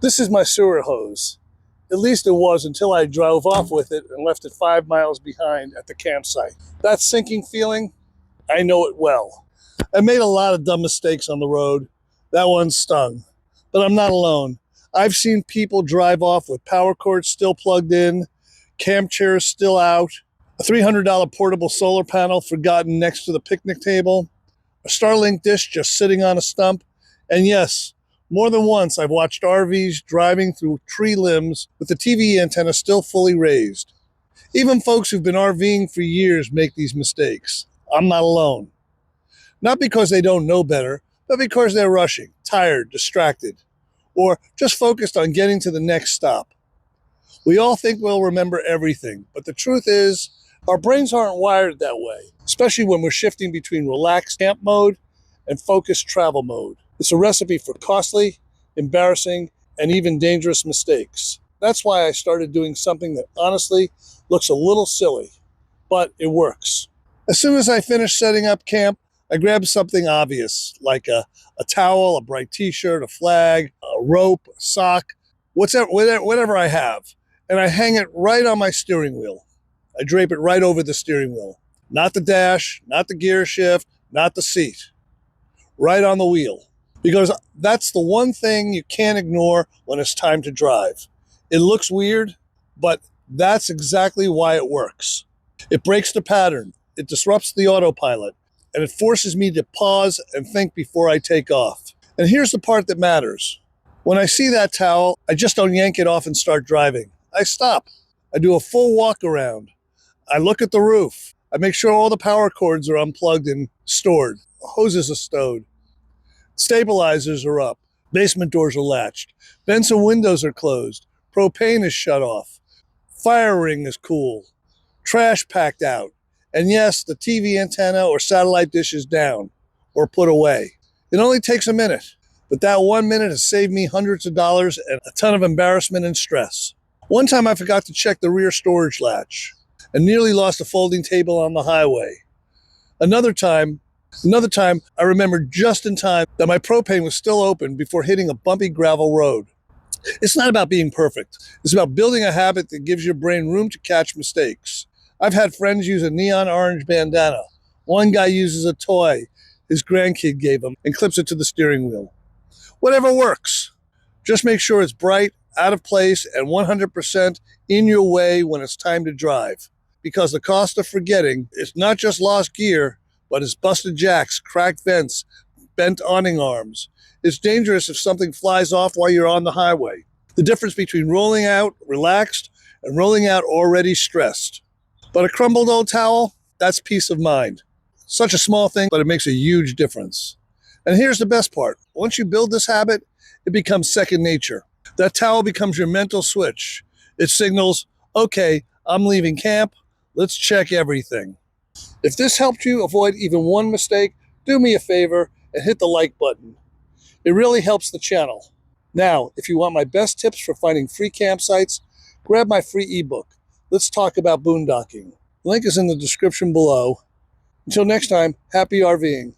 This is my sewer hose. At least it was until I drove off with it and left it 5 miles behind at the campsite. That sinking feeling, I know it well. I made a lot of dumb mistakes on the road. That one stung. But I'm not alone. I've seen people drive off with power cords still plugged in, camp chairs still out, a $300 portable solar panel forgotten next to the picnic table, a Starlink dish just sitting on a stump, and yes, more than once I've watched RVs driving through tree limbs with the TV antenna still fully raised. Even folks who've been RVing for years make these mistakes. I'm not alone. Not because they don't know better, but because they're rushing, tired, distracted, or just focused on getting to the next stop. We all think we'll remember everything, but the truth is, our brains aren't wired that way, especially when we're shifting between relaxed camp mode and focused travel mode. It's a recipe for costly, embarrassing, and even dangerous mistakes. That's why I started doing something that honestly looks a little silly, but it works. As soon as I finish setting up camp, I grab something obvious, like a towel, a bright t-shirt, a flag, a rope, a sock, whatever I have, and I hang it right on my steering wheel. I drape it right over the steering wheel. Not the dash, not the gear shift, not the seat. Right on the wheel. Because that's the one thing you can't ignore when it's time to drive. It looks weird, but that's exactly why it works. It breaks the pattern, it disrupts the autopilot, and it forces me to pause and think before I take off. And here's the part that matters. When I see that towel, I just don't yank it off and start driving. I stop. I do a full walk around. I look at the roof. I make sure all the power cords are unplugged and stored. Hoses are stowed. Stabilizers are up. Basement doors are latched. Vents and windows are closed. Propane is shut off. Fire ring is cool. Trash packed out. And yes, the TV antenna or satellite dish is down or put away. It only takes a minute, but that 1 minute has saved me hundreds of dollars and a ton of embarrassment and stress. One time I forgot to check the rear storage latch and nearly lost a folding table on the highway. Another time, I remembered just in time that my propane was still open before hitting a bumpy gravel road. It's not about being perfect. It's about building a habit that gives your brain room to catch mistakes. I've had friends use a neon orange bandana. One guy uses a toy his grandkid gave him and clips it to the steering wheel. Whatever works. Just make sure it's bright, out of place, and 100% in your way when it's time to drive. Because the cost of forgetting is not just lost gear, but it's busted jacks, cracked vents, bent awning arms. It's dangerous if something flies off while you're on the highway. The difference between rolling out relaxed and rolling out already stressed. But a crumbled old towel, that's peace of mind. Such a small thing, but it makes a huge difference. And here's the best part. Once you build this habit, it becomes second nature. That towel becomes your mental switch. It signals, okay, I'm leaving camp. Let's check everything. If this helped you avoid even one mistake, do me a favor and hit the like button. It really helps the channel. Now, if you want my best tips for finding free campsites, grab my free ebook. Let's talk about boondocking. Link is in the description below. Until next time, happy RVing.